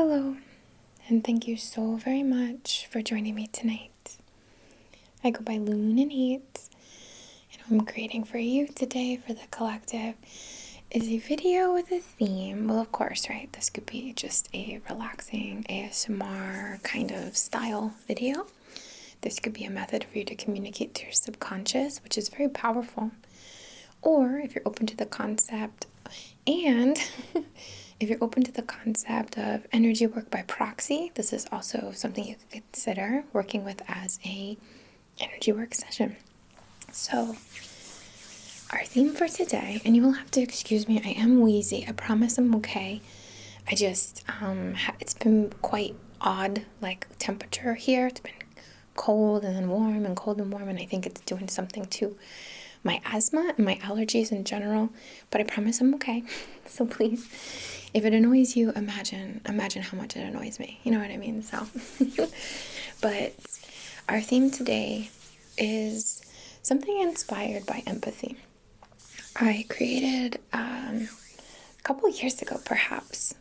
Hello, and thank you so very much for joining me tonight. I go by luneinnate, and what I'm creating for you today for the collective is a video with a theme. Well, of course, right? This could be just a relaxing ASMR kind of style video. This could be a method for you to communicate to your subconscious, which is very powerful. Or if you're open to the concept, and if you're open to the concept of energy work by proxy, this is also something you could consider working with as a energy work session. So our theme for today, and you will have to excuse me, I am wheezy. I promise I'm okay. I just, it's been quite odd, like temperature here. It's been cold and then warm and cold and warm, and I think it's doing something to my asthma and my allergies in general, but I promise I'm okay. So please, if it annoys you, imagine how much it annoys me. You know what I mean? So, but our theme today is something inspired by empathy. I created a couple years ago, perhaps,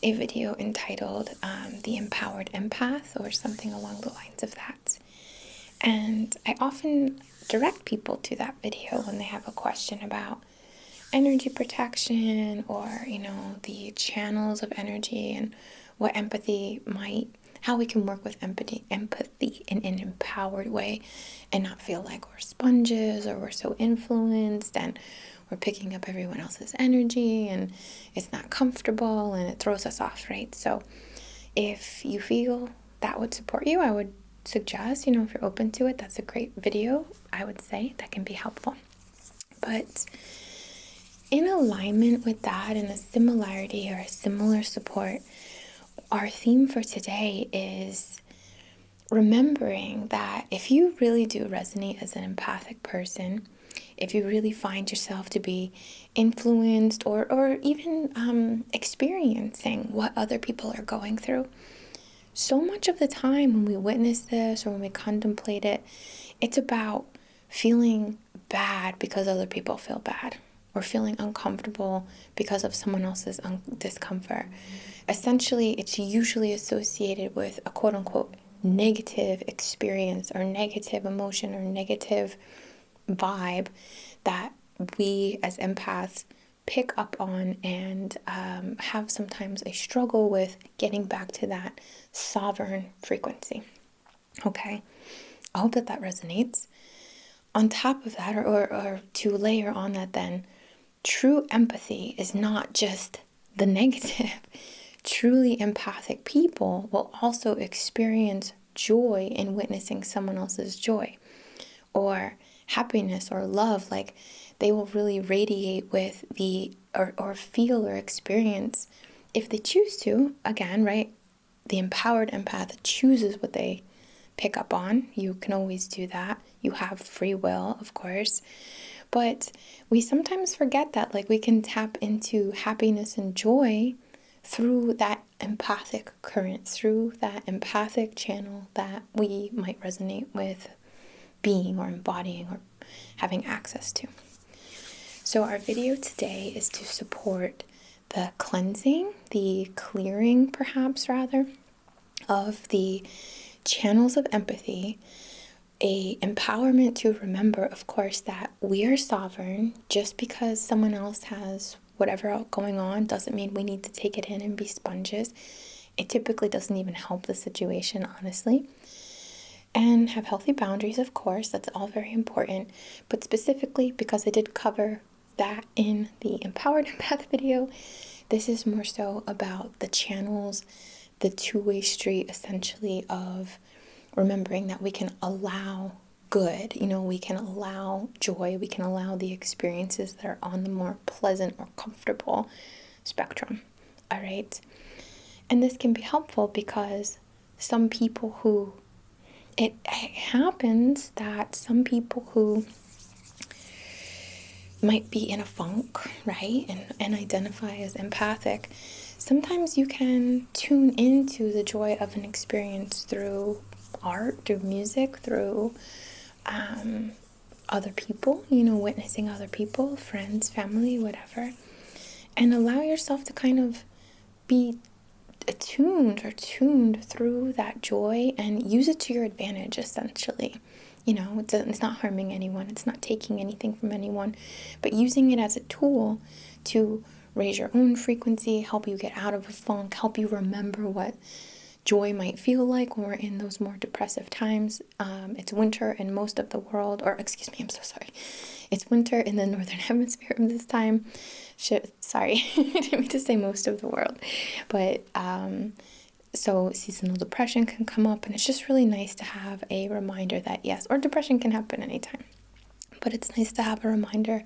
a video entitled The Empowered Empath, or something along the lines of that. And I often direct people to that video when they have a question about energy protection, or the channels of energy and what empathy how we can work with empathy in an empowered way and not feel like we're sponges or we're so influenced and we're picking up everyone else's energy and it's not comfortable and it throws us off, right? So if you feel that would support you, I would suggest, if you're open to it, that's a great video, I would say, that can be helpful. But in alignment with that, and a similarity or a similar support, our theme for today is remembering that if you really do resonate as an empathic person, if you really find yourself to be influenced or even experiencing what other people are going through, so much of the time when we witness this or when we contemplate it, it's about feeling bad because other people feel bad, or feeling uncomfortable because of someone else's discomfort. Essentially, it's usually associated with a quote-unquote negative experience or negative emotion or negative vibe that we as empaths pick up on and have sometimes a struggle with getting back to that sovereign frequency. Okay, I hope that resonates. On top of that, or to layer on that then, true empathy is not just the negative. Truly empathic people will also experience joy in witnessing someone else's joy, or happiness or love. Like, they will really radiate with or feel or experience, if they choose to, again, right? The empowered empath chooses what they pick up on. You can always do that. You have free will, of course. But we sometimes forget that, like, we can tap into happiness and joy through that empathic current, through that empathic channel that we might resonate with being or embodying or having access to. So our video today is to support the cleansing, the clearing, perhaps rather, of the channels of empathy, a empowerment to remember, of course, that we are sovereign. Just because someone else has whatever else going on doesn't mean we need to take it in and be sponges. It typically doesn't even help the situation, honestly. And have healthy boundaries, of course, that's all very important. But specifically, because I did cover that in the Empowered Empath video, this is more so about the channels, the two-way street, essentially, of remembering that we can allow good, we can allow joy, we can allow the experiences that are on the more pleasant or comfortable spectrum. All right. And this can be helpful because some people who, it happens that some people who might be in a funk, right, and identify as empathic, sometimes you can tune into the joy of an experience through art, through music, through other people, witnessing other people, friends, family, whatever, and allow yourself to kind of be attuned or tuned through that joy and use it to your advantage, essentially. It's not harming anyone, it's not taking anything from anyone, but using it as a tool to raise your own frequency, help you get out of a funk, help you remember what joy might feel like when we're in those more depressive times. It's winter in most of the world, or excuse me, I'm so sorry. It's winter in the northern hemisphere of this time. Sorry, I didn't mean to say most of the world. But so seasonal depression can come up, and it's just really nice to have a reminder that yes, or depression can happen anytime. But it's nice to have a reminder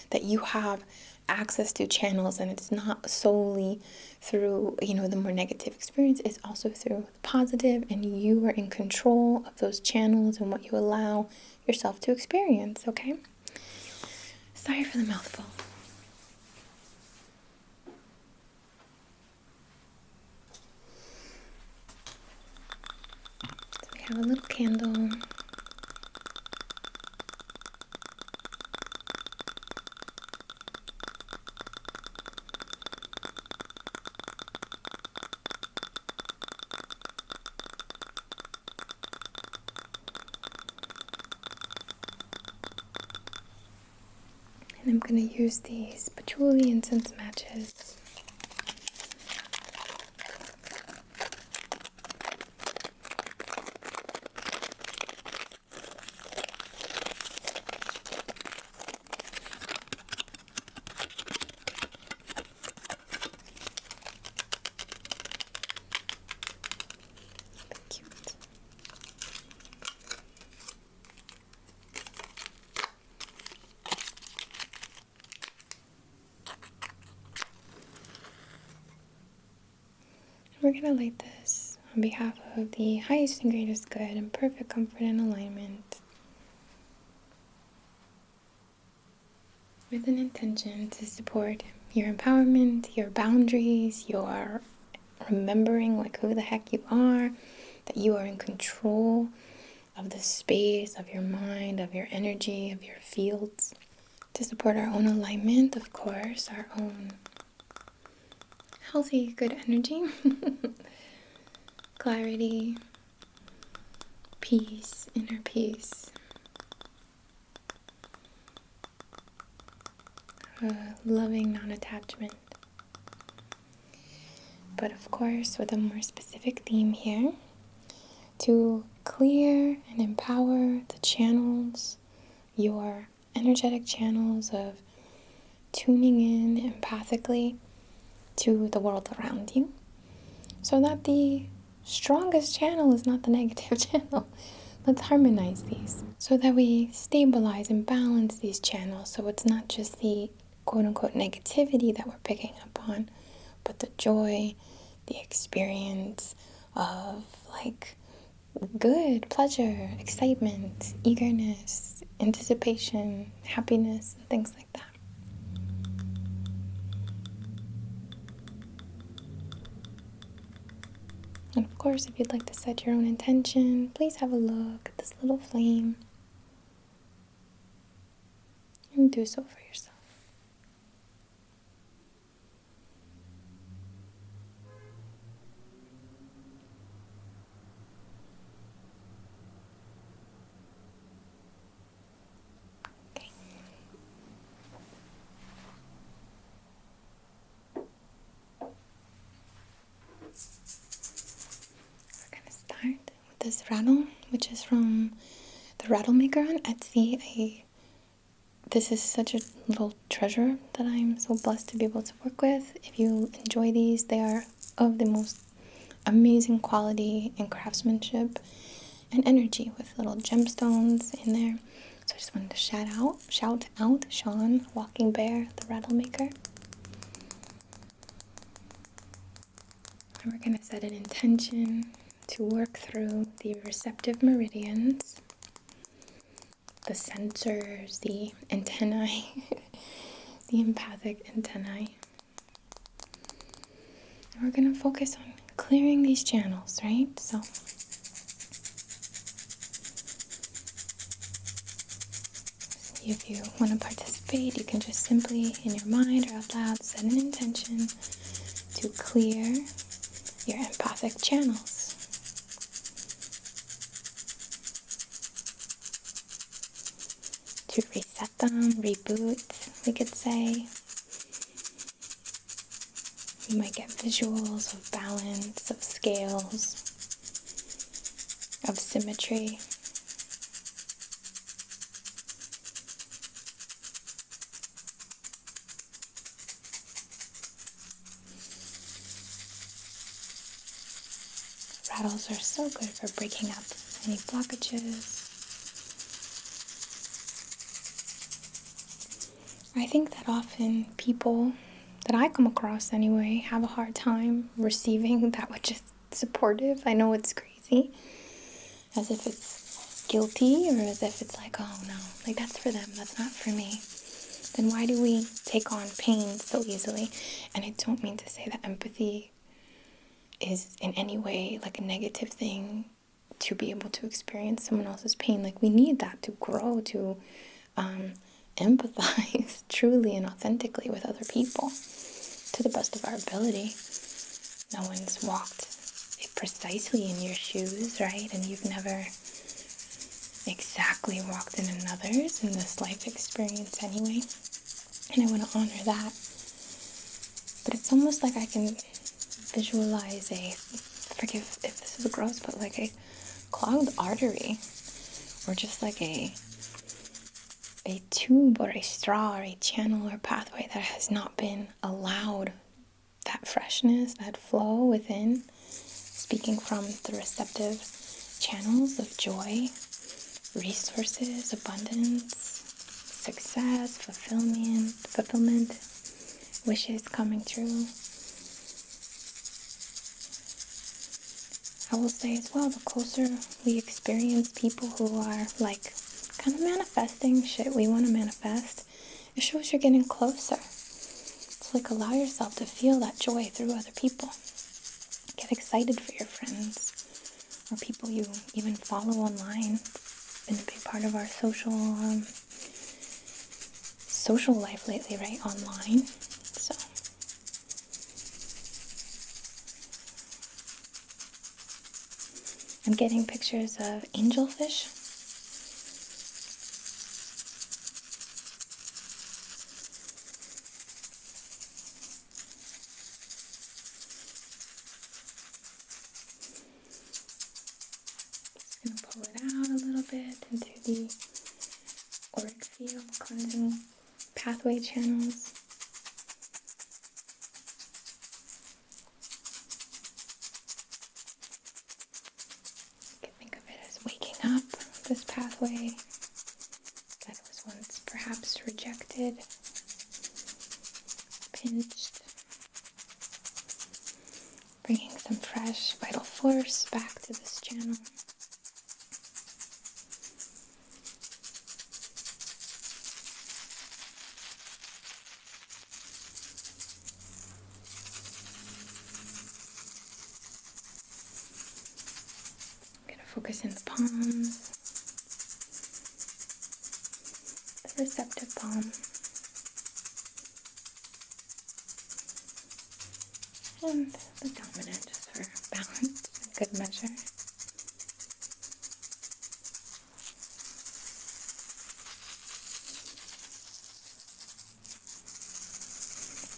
that you have access to channels, and it's not solely through the more negative experience. It's also through the positive, and you are in control of those channels and what you allow yourself to experience. Okay, sorry for the mouthful. So we have a little candle. And I'm going to use these patchouli incense matches. Cute. We're going to light this on behalf of the highest and greatest good and perfect comfort and alignment, with an intention to support your empowerment, your boundaries, your remembering who the heck you are, that you are in control of the space, of your mind, of your energy, of your fields, to support our own alignment, of course, our own healthy, good energy, clarity, peace, inner peace, loving non-attachment. But of course, with a more specific theme here, to clear and empower the channels, your energetic channels of tuning in empathically to the world around you, so that the strongest channel is not the negative channel. Let's harmonize these so that we stabilize and balance these channels, so it's not just the quote-unquote negativity that we're picking up on, but the joy, the experience of good, pleasure, excitement, eagerness, anticipation, happiness, and things like that. And of course, if you'd like to set your own intention, please have a look at this little flame and do so for yourself. Okay. We're going to start with this rattle, which is from the Rattle maker on Etsy. This is such a little treasure that I'm so blessed to be able to work with. If you enjoy these, they are of the most amazing quality and craftsmanship and energy, with little gemstones in there. So I just wanted to shout out Sean Walking Bear, the Rattle maker. And we're going to set an intention to work through the receptive meridians, the sensors, the antennae, the empathic antennae. And we're going to focus on clearing these channels, right? So if you want to participate, you can just simply, in your mind or out loud, set an intention to clear your empathic channels. To reset them, reboot, we could say. You might get visuals of balance, of scales, of symmetry. Rattles are so good for breaking up any blockages. I think that often people that I come across anyway have a hard time receiving that which is supportive. I know it's crazy, as if it's guilty or as if it's like, oh no, like that's for them, that's not for me. Then why do we take on pain so easily? And I don't mean to say that empathy is in any way like a negative thing, to be able to experience someone else's pain. Like, we need that to grow, to empathize truly and authentically with other people to the best of our ability. No one's walked precisely in your shoes, right? And you've never exactly walked in another's in this life experience anyway. And I want to honor that. But it's almost like I can visualize forgive if this is gross, but like a clogged artery, or just like a tube or a straw or a channel or pathway that has not been allowed that freshness, that flow within, speaking from the receptive channels of joy, resources, abundance, success, fulfillment, wishes coming true. I will say as well, the closer we experience people who are like kind of manifesting shit we want to manifest, it shows you're getting closer. So like, allow yourself to feel that joy through other people. Get excited for your friends or people you even follow online. It's been a big part of our social life lately, right? Online. So I'm getting pictures of angelfish. Just going to pull it out a little bit into the auric field, cleansing pathway channels. You can think of it as waking up this pathway that was once perhaps rejected, pinched, bringing some fresh vital force back to this channel. Focus in the palms, the receptive palm, and the dominant, just for balance and good measure.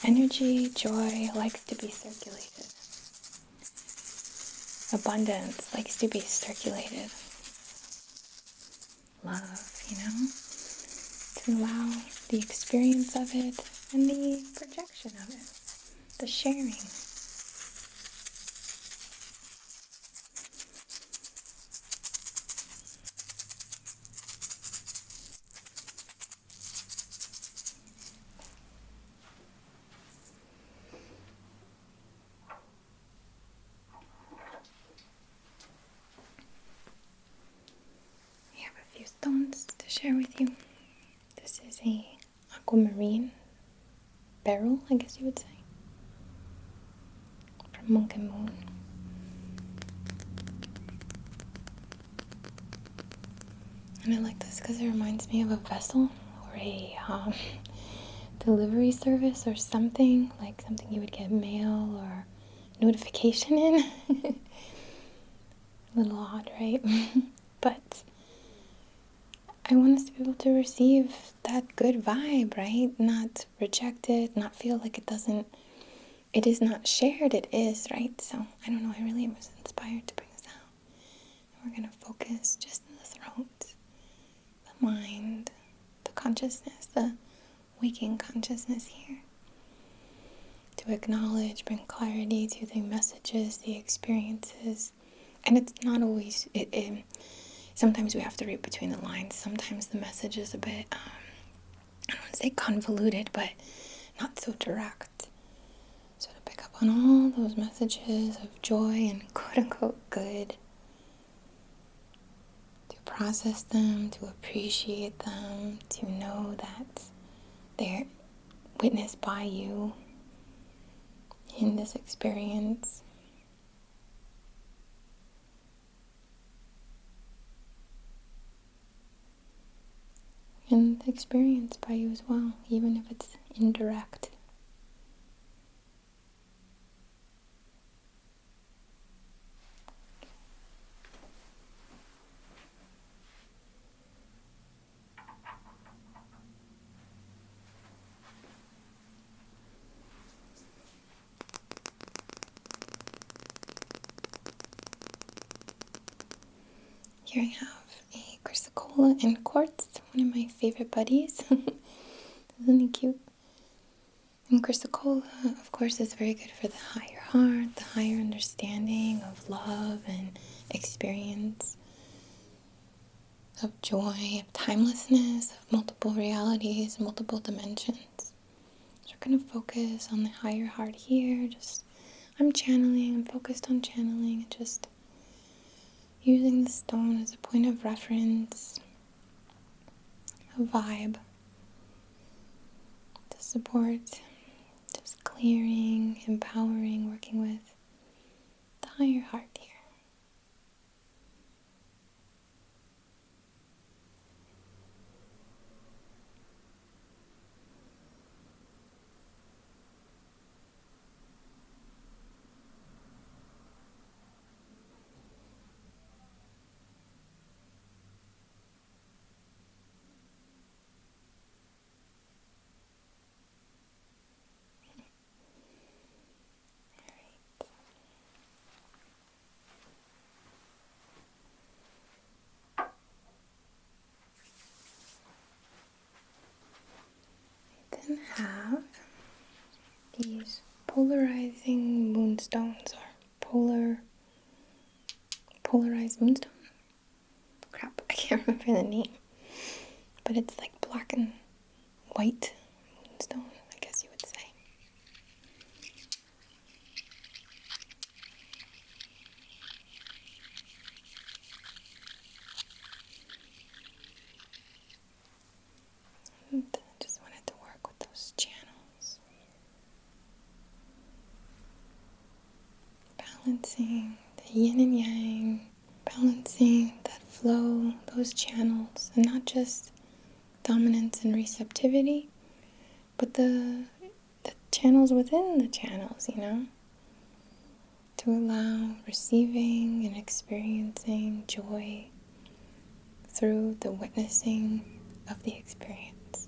Energy, joy likes to be circulated. Abundance likes to be circulated. Love, to allow the experience of it and the projection of it, the sharing. Stones to share with you. This is a Aquamarine beryl, I guess you would say, from Monk and Moon. And I like this because it reminds me of a vessel or a delivery service or something, like something you would get mail or notification in. A little odd, right? But I want us to be able to receive that good vibe, right? Not reject it, not feel like it is not shared, it is, right? So, I don't know, I really was inspired to bring this out. And we're going to focus just in the throat, the mind, the consciousness, the waking consciousness here. To acknowledge, bring clarity to the messages, the experiences. And it's not always, sometimes we have to read between the lines. Sometimes the message is a bit, I don't want to say convoluted, but not so direct. So to pick up on all those messages of joy and quote-unquote good, to process them, to appreciate them, to know that they're witnessed by you in this experience. And experienced by you as well, even if it's indirect. Here I have a chrysocolla and quartz, one of my favorite buddies. Isn't he cute? And chrysocolla, of course, is very good for the higher heart, the higher understanding of love and experience, of joy, of timelessness, of multiple realities, multiple dimensions. So we're going to focus on the higher heart here. I'm channeling, I'm focused on channeling, and just using the stone as a point of reference, a vibe to support, just clearing, empowering, working with the higher heart here. Then have these polarizing moonstones, or polarized moonstone. Crap, I can't remember the name, but it's like black and white moonstone, I guess you would say. And I just wanted to work with those channels. Balancing the yin and yang, balancing that flow, those channels, and not just dominance and receptivity, but the channels within the channels, to allow receiving and experiencing joy through the witnessing of the experience.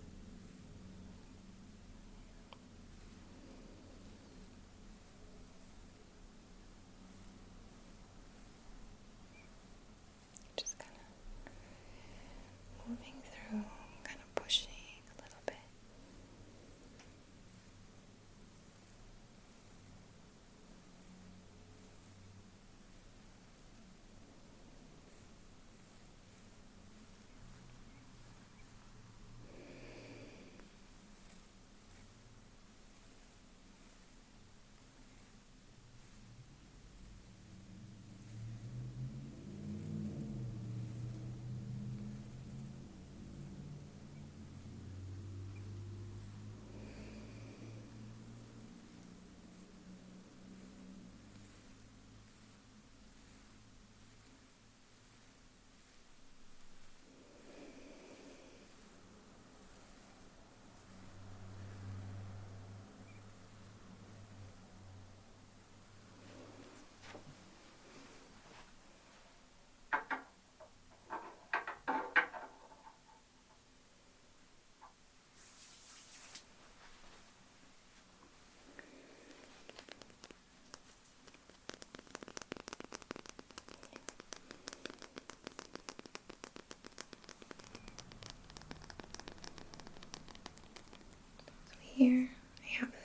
Just kind of moving through, kind of pushing a little bit.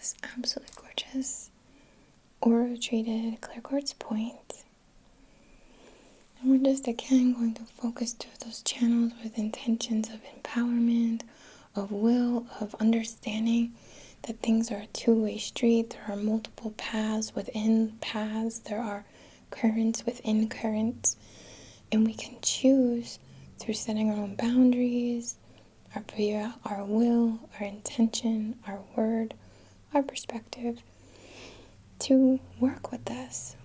this absolutely gorgeous aura-treated clear quartz point. And we're just again going to focus through those channels with intentions of empowerment, of will, of understanding that things are a two-way street. There are multiple paths within paths. There are currents within currents. And we can choose through setting our own boundaries, our will, our intention, our word, our perspective, to work with this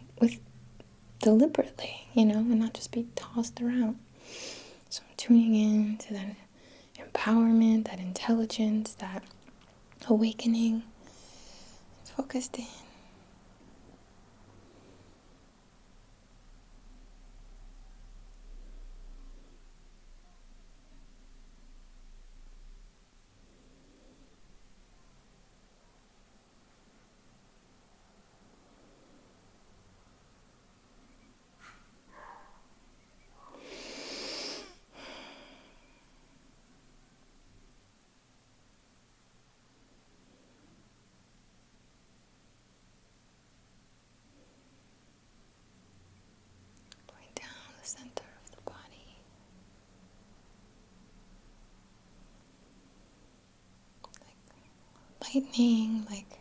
deliberately, and not just be tossed around. So I'm tuning in to that empowerment, that intelligence, that awakening, focused in. Center of the body, like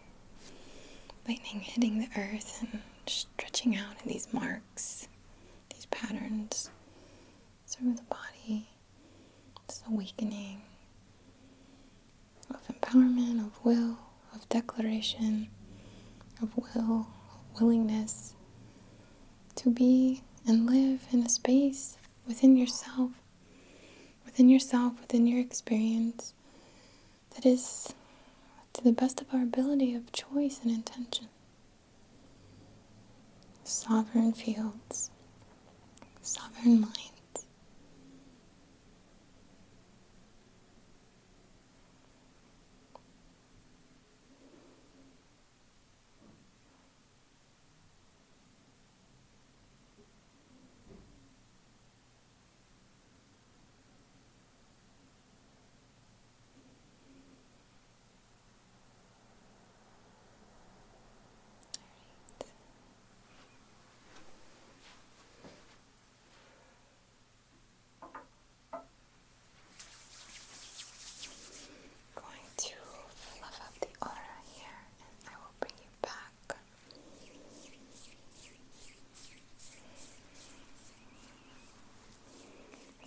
lightning hitting the earth and stretching out in these marks, these patterns through the body. This awakening of empowerment, of will, of declaration, of willingness to be and live in a space within yourself, within your experience, that is to the best of our ability of choice and intention. Sovereign fields, sovereign minds.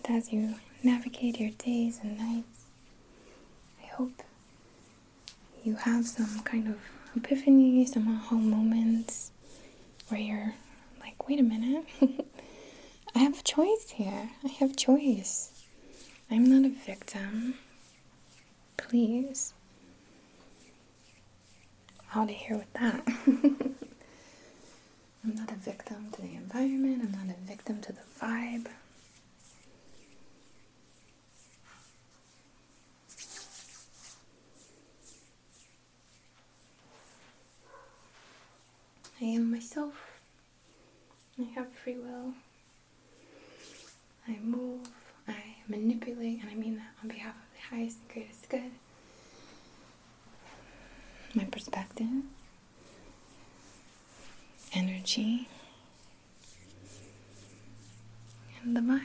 As you navigate your days and nights, I hope you have some kind of epiphany, some aha moments where you're like, wait a minute, I have a choice here. I have choice. I'm not a victim. Please. Out of here with that. I'm not a victim to the environment. I'm not a victim to the vibe. I am myself. I have free will. I move. I manipulate, and I mean that on behalf of the highest and greatest good. My perspective, energy, and the vibe.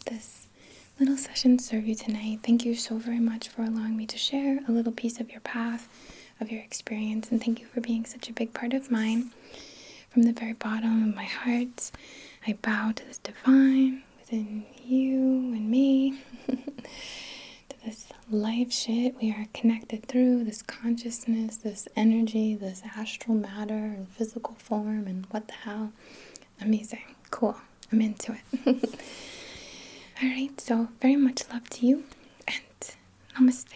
This little session serve you tonight. Thank you so very much for allowing me to share a little piece of your path, of your experience, and thank you for being such a big part of mine. From the very bottom of my heart, I bow to this divine within you and me, to this life shit we are connected through, this consciousness, this energy, this astral matter and physical form, and what the hell. Amazing. Cool. I'm into it. Alright, so very much love to you, and namaste.